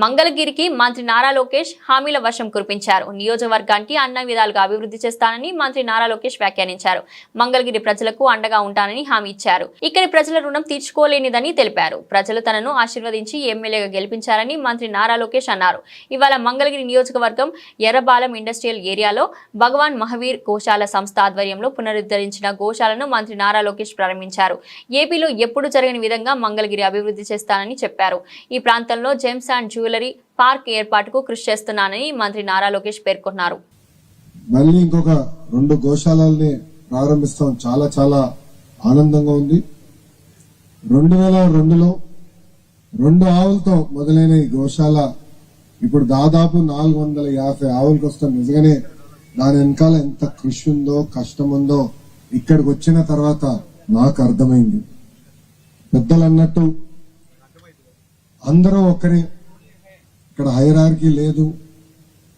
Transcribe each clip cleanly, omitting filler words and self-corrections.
మంగళగిరికి మంత్రి నారా లోకేష్ హామీల వర్షం కురిపించారు. నియోజకవర్గానికి అన్ని విధాలుగా అభివృద్ధి చేస్తానని మంత్రి నారా లోకేష్ వ్యాఖ్యానించారు. మంగళగిరి ప్రజలకు అండగా ఉంటానని హామీ ఇచ్చారు. ఇక్కడి ప్రజల రుణం తీర్చుకోలేనిదని తెలిపారు. ప్రజలు తనను ఆశీర్వదించి ఎమ్మెల్యేగా గెలిపించారని మంత్రి నారా లోకేష్ అన్నారు. ఇవాళ మంగళగిరి నియోజకవర్గం ఎర్రబాలెం ఇండస్ట్రియల్ ఏరియాలో భగవాన్ మహావీర్ గోశాల సంస్థ ఆధ్వర్యంలో పునరుద్ధరించిన గోశాలను మంత్రి నారా లోకేష్ ప్రారంభించారు. ఏపీలో ఎప్పుడు జరగని విధంగా మంగళగిరి అభివృద్ధి చేస్తానని చెప్పారు. ఈ ప్రాంతంలో జెమ్స్ అండ్ జ్యువెలరీ పార్క్ ఏర్పాటుకు కృషి చేస్తున్నానని మంత్రి నారా లోకేష్ పేర్కొన్నారు. మళ్ళీ ఇంకొక 2 గోశాలల్ని ప్రారంభిస్తాం. చాలా చాలా ఆనందంగా ఉంది. 2002లో 2 ఆవులతో మొదలైన ఈ గోశాల ఇప్పుడు దాదాపు 450 ఆవులకు వస్తాం. నిజంగానే దాని వెనకాల ఎంత కృషి ఉందో, కష్టం ఉందో ఇక్కడికి వచ్చిన తర్వాత నాకు అర్థమైంది. పెద్దలు అన్నట్టు అందరూ ఒకరే, ఇక్కడ హైరార్కీ లేదు.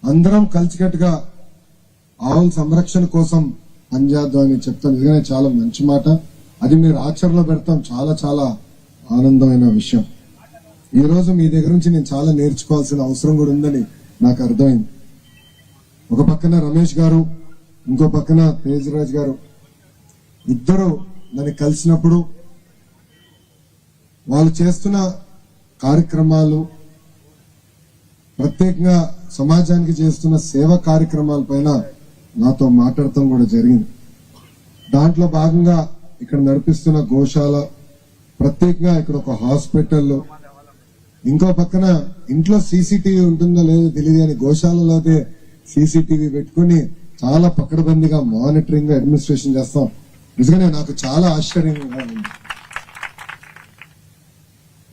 అందరం కలిసికట్టుగా ఆవుల సంరక్షణ కోసం పనిచేద్దాం అని చెప్తాను. నిజంగానే చాలా మంచి మాట. అది మీరు ఆచరణలో పెడతాం. చాలా చాలా ఆనందమైన విషయం. ఈ రోజు మీ దగ్గర నుంచి నేను చాలా నేర్చుకోవాల్సిన అవసరం కూడా ఉందని నాకు అర్థమైంది. ఒక పక్కన రమేష్ గారు, ఇంకో పక్కన తేజరాజ్ గారు ఇద్దరు నన్ను కలిసినప్పుడు వాళ్ళు చేస్తున్న కార్యక్రమాలు, ప్రత్యేకంగా సమాజానికి చేస్తున్న సేవా కార్యక్రమాల పైన నాతో మాట్లాడటం కూడా జరిగింది. దాంట్లో భాగంగా ఇక్కడ నడిపిస్తున్న గోశాల, ప్రత్యేకంగా ఇక్కడ ఒక హాస్పిటల్, ఇంకో పక్కన ఇంట్లో సీసీటీవీ ఉంటుందో లేదో తెలియదు కానీ గోశాలలోనే సీసీటీవీ పెట్టుకుని చాలా పకడ్బందీగా మానిటరింగ్ అడ్మినిస్ట్రేషన్ చేస్తాం. నిజంగానే నాకు చాలా ఆశ్చర్యంగా ఉంది.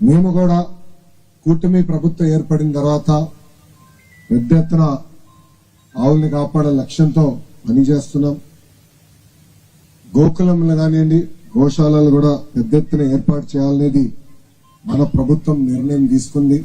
మేము కూడా కూటమి ప్రభుత్వం ఏర్పడిన తర్వాత పెద్ద ఎత్తున ఆవుల్ని కాపాడే లక్ష్యంతో పనిచేస్తున్నాం. గోకులంలో కానివ్వండి, గోశాలలు కూడా పెద్ద ఎత్తున ఏర్పాటు చేయాలనేది మన ప్రభుత్వం నిర్ణయం తీసుకుంది.